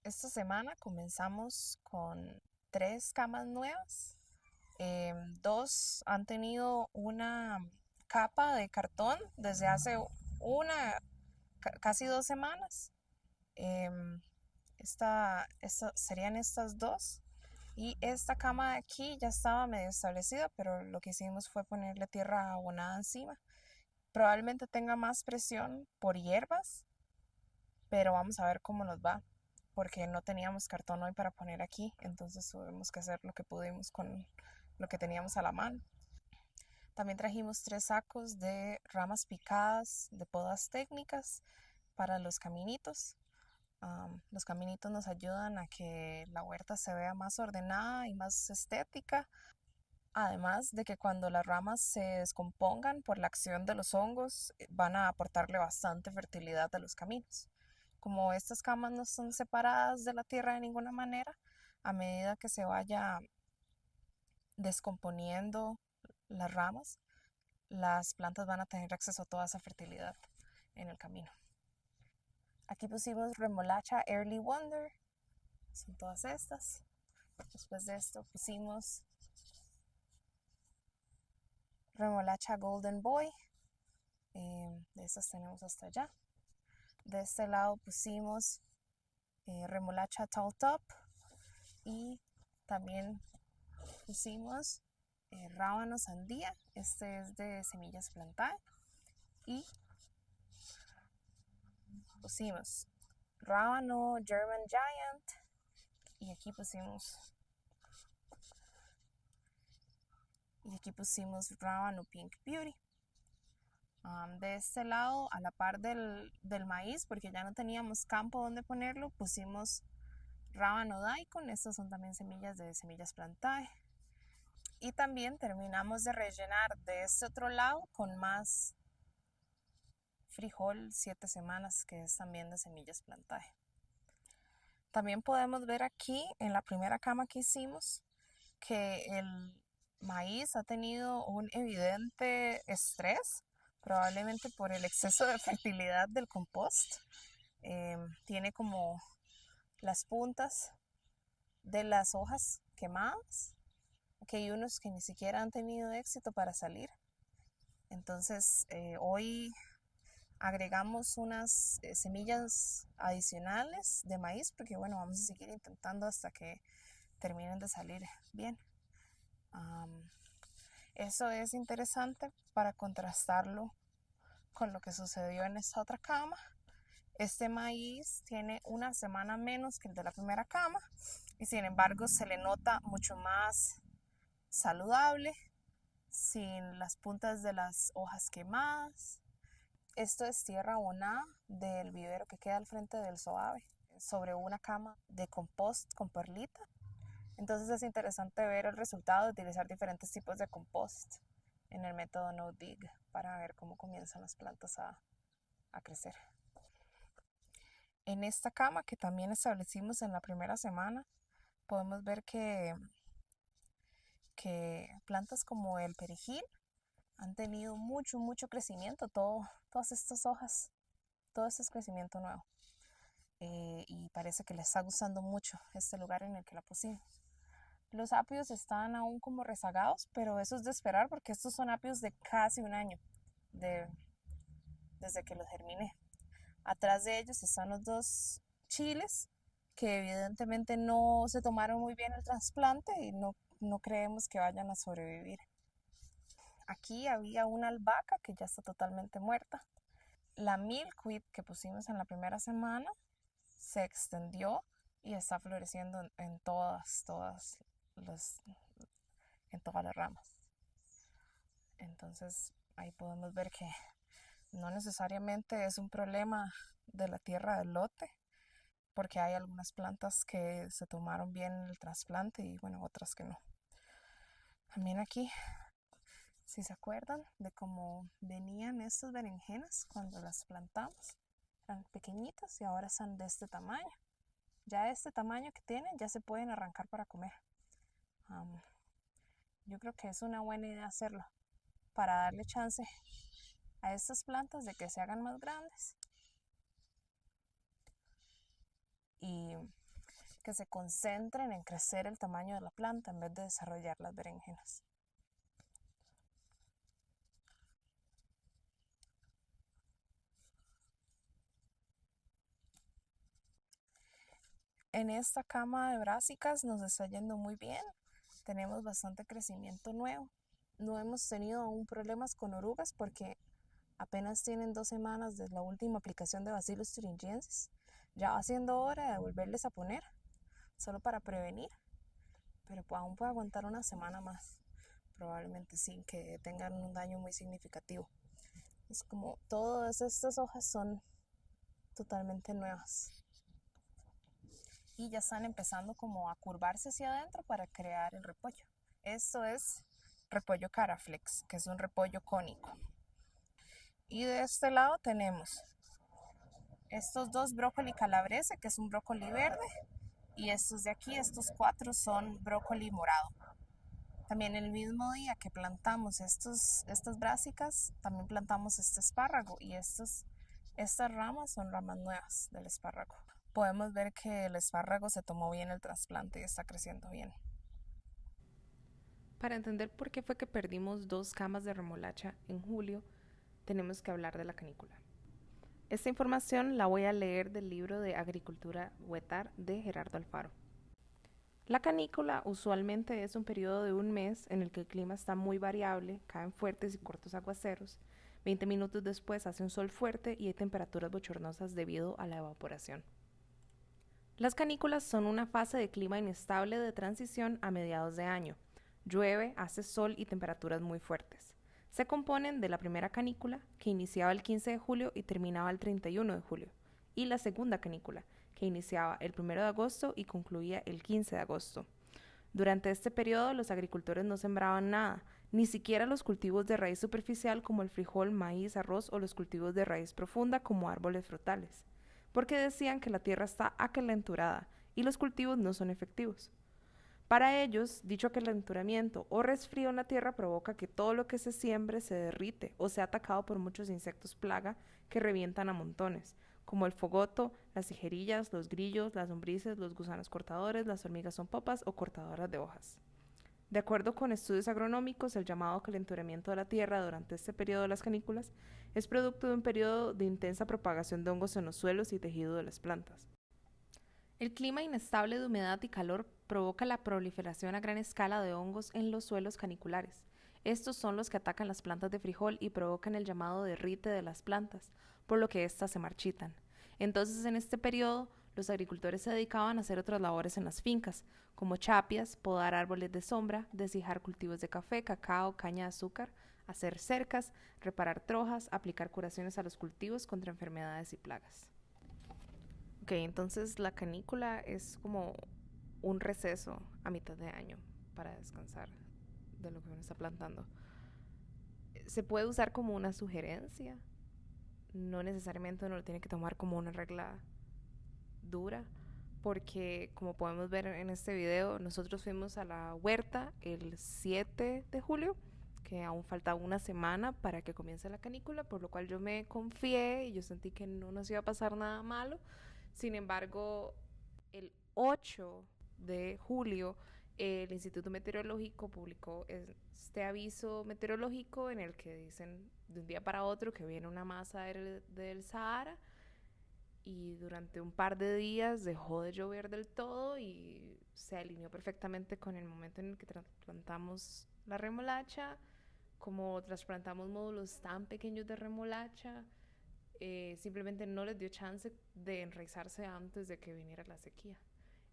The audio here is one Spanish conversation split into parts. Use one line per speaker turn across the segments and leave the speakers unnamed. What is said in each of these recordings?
Esta semana comenzamos con 3 camas nuevas. Dos han tenido una capa de cartón desde hace casi 2 semanas. Em, serían estas dos. Y esta cama de aquí ya estaba medio establecida, pero lo que hicimos fue ponerle tierra abonada encima. Probablemente tenga más presión por hierbas, pero vamos a ver cómo nos va, porque no teníamos cartón hoy para poner aquí, entonces tuvimos que hacer lo que pudimos con lo que teníamos a la mano. También trajimos 3 sacos de ramas picadas de podas técnicas para los caminitos. Los caminitos nos ayudan a que la huerta se vea más ordenada y más estética, además de que cuando las ramas se descompongan por la acción de los hongos, van a aportarle bastante fertilidad a los caminos. Como estas camas no son separadas de la tierra de ninguna manera, a medida que se vaya descomponiendo las ramas, las plantas van a tener acceso a toda esa fertilidad en el camino. Aquí pusimos remolacha Early Wonder, son todas estas. Después de esto pusimos remolacha Golden Boy, de estas tenemos hasta allá. De este lado pusimos remolacha Tall Top y también pusimos rábano sandía, este es de semillas plantae, y pusimos rábano German Giant y aquí pusimos rábano Pink Beauty. De este lado, a la par del maíz, porque ya no teníamos campo donde ponerlo, pusimos rábano daikon, estas son también semillas de semillas plantae. Y también terminamos de rellenar de este otro lado con más frijol 7 semanas, que es también de semillas plantae. También podemos ver aquí en la primera cama que hicimos que el maíz ha tenido un evidente estrés, probablemente por el exceso de fertilidad del compost. Tiene como las puntas de las hojas quemadas, que hay unos que ni siquiera han tenido éxito para salir. Entonces hoy agregamos unas semillas adicionales de maíz, porque bueno, vamos a seguir intentando hasta que terminen de salir bien. Eso es interesante para contrastarlo con lo que sucedió en esta otra cama. Este maíz tiene una semana menos que el de la primera cama y sin embargo se le nota mucho más saludable, sin las puntas de las hojas quemadas. Esto es tierra abonada del vivero que queda al frente del Soave, sobre una cama de compost con perlita. Entonces es interesante ver el resultado de utilizar diferentes tipos de compost en el método No Dig para ver cómo comienzan las plantas a crecer. En esta cama que también establecimos en la primera semana, podemos ver que plantas como el perejil han tenido mucho crecimiento, todas estas hojas, todo este es crecimiento nuevo. Y parece que les está gustando mucho este lugar en el que la pusimos. Los apios están aún como rezagados, pero eso es de esperar porque estos son apios de casi un año desde que los germiné. Atrás de ellos están los dos chiles que evidentemente no se tomaron muy bien el trasplante y no creemos que vayan a sobrevivir. Aquí había una albahaca que ya está totalmente muerta. La milkweed que pusimos en la primera semana se extendió y está floreciendo en en todas las ramas. Entonces ahí podemos ver que no necesariamente es un problema de la tierra del lote, porque hay algunas plantas que se tomaron bien el trasplante y bueno, otras que no. También aquí, si se acuerdan de cómo venían estas berenjenas cuando las plantamos, eran pequeñitas y ahora están de este tamaño. Ya este tamaño que tienen ya se pueden arrancar para comer. Yo creo que es una buena idea hacerlo para darle chance a estas plantas de que se hagan más grandes y que se concentren en crecer el tamaño de la planta en vez de desarrollar las berenjenas. En esta cama de brásicas nos está yendo muy bien. Tenemos bastante crecimiento nuevo. No hemos tenido aún problemas con orugas porque apenas tienen 2 semanas desde la última aplicación de Bacillus thuringiensis. Ya va siendo hora de volverles a poner, solo para prevenir, pero aún puede aguantar una semana más, probablemente sin que tengan un daño muy significativo. Es como todas estas hojas son totalmente nuevas y ya están empezando como a curvarse hacia adentro para crear el repollo. Esto es repollo caraflex, que es un repollo cónico. Y de este lado tenemos estos dos brócoli calabrese, que es un brócoli verde, y estos de aquí, estos 4 son brócoli morado. También el mismo día que plantamos estas brásicas, también plantamos este espárrago y estas ramas son ramas nuevas del espárrago. Podemos ver que el espárrago se tomó bien el trasplante y está creciendo bien.
Para entender por qué fue que perdimos 2 camas de remolacha en julio, tenemos que hablar de la canícula. Esta información la voy a leer del libro de Agricultura Huetar de Gerardo Alfaro. La canícula usualmente es un periodo de un mes en el que el clima está muy variable, caen fuertes y cortos aguaceros, 20 minutos después hace un sol fuerte y hay temperaturas bochornosas debido a la evaporación. Las canículas son una fase de clima inestable de transición a mediados de año. Llueve, hace sol y temperaturas muy fuertes. Se componen de la primera canícula, que iniciaba el 15 de julio y terminaba el 31 de julio, y la segunda canícula, que iniciaba el 1 de agosto y concluía el 15 de agosto. Durante este periodo los agricultores no sembraban nada, ni siquiera los cultivos de raíz superficial como el frijol, maíz, arroz o los cultivos de raíz profunda como árboles frutales, porque decían que la tierra está acalenturada y los cultivos no son efectivos. Para ellos, dicho acalenturamiento o resfrío en la tierra provoca que todo lo que se siembre se derrite o sea atacado por muchos insectos plaga que revientan a montones, como el fogoto, las tijerillas, los grillos, las lombrices, los gusanos cortadores, las hormigas son popas o cortadoras de hojas. De acuerdo con estudios agronómicos, el llamado calenturamiento de la tierra durante este periodo de las canículas es producto de un periodo de intensa propagación de hongos en los suelos y tejido de las plantas. El clima inestable de humedad y calor provoca la proliferación a gran escala de hongos en los suelos caniculares. Estos son los que atacan las plantas de frijol y provocan el llamado derrite de las plantas, por lo que éstas se marchitan. Entonces, en este periodo, los agricultores se dedicaban a hacer otras labores en las fincas, como chapias, podar árboles de sombra, deshijar cultivos de café, cacao, caña de azúcar, hacer cercas, reparar trojas, aplicar curaciones a los cultivos contra enfermedades y plagas. Ok, entonces la canícula es como un receso a mitad de año para descansar de lo que uno está plantando. Se puede usar como una sugerencia, no necesariamente uno lo tiene que tomar como una regla dura, porque como podemos ver en este video, nosotros fuimos a la huerta el 7 de julio, que aún falta una semana para que comience la canícula, por lo cual yo me confié y yo sentí que no nos iba a pasar nada malo. Sin embargo, el 8 de julio el Instituto Meteorológico publicó este aviso meteorológico en el que dicen de un día para otro que viene una masa del Sahara y durante un par de días dejó de llover del todo y se alineó perfectamente con el momento en el que trasplantamos la remolacha. Como trasplantamos módulos tan pequeños de remolacha, simplemente no les dio chance de enraizarse antes de que viniera la sequía.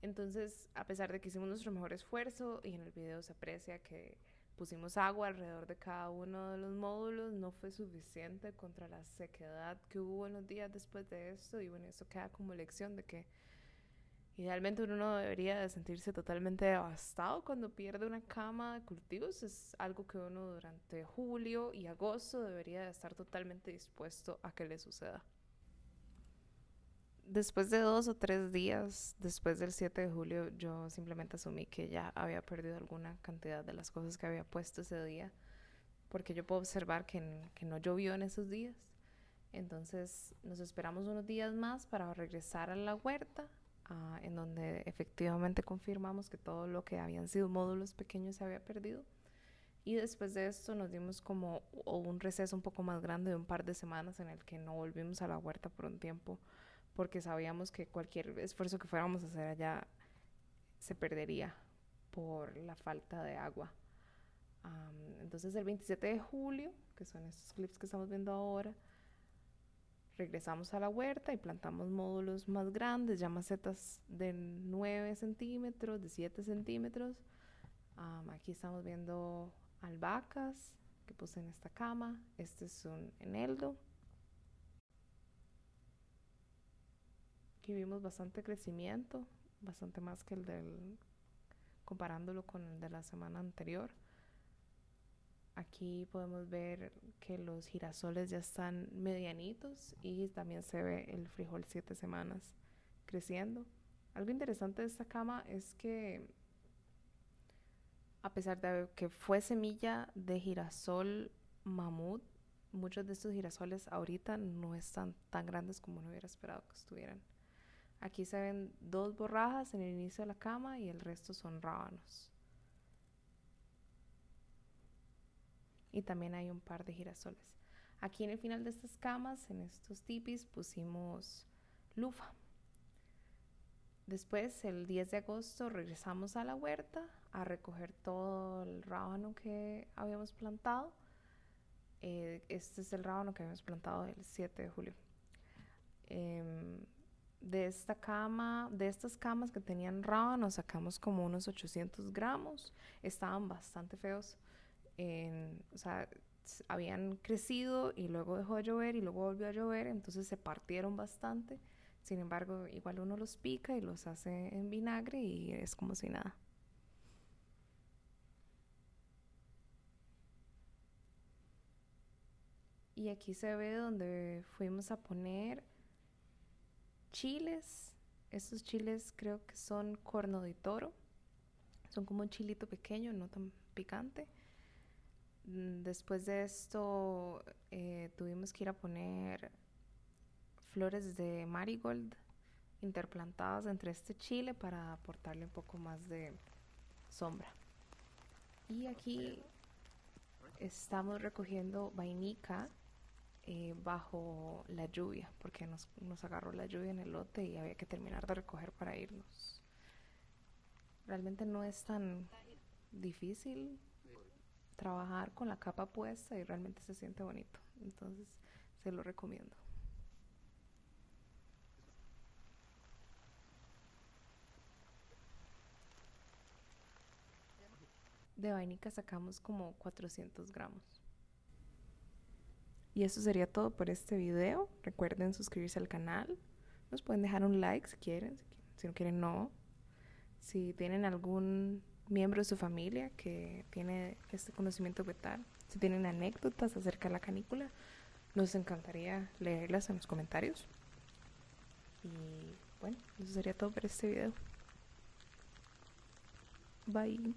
Entonces, a pesar de que hicimos nuestro mejor esfuerzo y en el video se aprecia que pusimos agua alrededor de cada uno de los módulos, no fue suficiente contra la sequedad que hubo en los días después de esto. Y bueno, eso queda como lección de que idealmente uno no debería de sentirse totalmente devastado cuando pierde una cama de cultivos. Es algo que uno durante julio y agosto debería de estar totalmente dispuesto a que le suceda. Después de 2 o 3 días después del 7 de julio, yo simplemente asumí que ya había perdido alguna cantidad de las cosas que había puesto ese día, porque yo puedo observar que no llovió en esos días. Entonces nos esperamos unos días más para regresar a la huerta en donde efectivamente confirmamos que todo lo que habían sido módulos pequeños se había perdido. Y después de esto nos dimos como un receso un poco más grande de un par de semanas en el que no volvimos a la huerta por un tiempo, porque sabíamos que cualquier esfuerzo que fuéramos a hacer allá se perdería por la falta de agua. Entonces el 27 de julio, que son estos clips que estamos viendo ahora, regresamos a la huerta y plantamos módulos más grandes, ya macetas de 9 centímetros, de 7 centímetros. Aquí estamos viendo albahacas que puse en esta cama. Este es un eneldo. Aquí vimos bastante crecimiento, bastante más que el del, comparándolo con el de la semana anterior. Aquí podemos ver que los girasoles ya están medianitos y también se ve el frijol 7 semanas creciendo. Algo interesante de esta cama es que a pesar de que fue semilla de girasol mamut, muchos de estos girasoles ahorita no están tan grandes como uno hubiera esperado que estuvieran. Aquí se ven 2 borrajas en el inicio de la cama y el resto son rábanos. Y también hay un par de girasoles. Aquí en el final de estas camas, en estos tipis, pusimos lufa. Después, el 10 de agosto, regresamos a la huerta a recoger todo el rábano que habíamos plantado. Este es el rábano que habíamos plantado el 7 de julio. De esta cama, de estas camas que tenían rábano, sacamos como unos 800 gramos. Estaban bastante feos. O sea, habían crecido y luego dejó de llover y luego volvió a llover, entonces se partieron bastante. Sin embargo, igual uno los pica y los hace en vinagre y es como si nada. Y aquí se ve donde fuimos a poner chiles. Estos chiles creo que son corno de toro. Son como un chilito pequeño, no tan picante. Después de esto tuvimos que ir a poner flores de marigold interplantadas entre este chile para aportarle un poco más de sombra. Y aquí estamos recogiendo vainica bajo la lluvia, porque nos agarró la lluvia en el lote y había que terminar de recoger para irnos. Realmente no es tan difícil trabajar con la capa puesta y realmente se siente bonito, entonces se lo recomiendo. De vainica sacamos como 400 gramos. Y eso sería todo por este video. Recuerden suscribirse al canal. Nos pueden dejar un like si quieren. Si no quieren, no. Si tienen algún miembro de su familia que tiene este conocimiento vegetal, si tienen anécdotas acerca de la canícula, nos encantaría leerlas en los comentarios. Y bueno, eso sería todo por este video. Bye.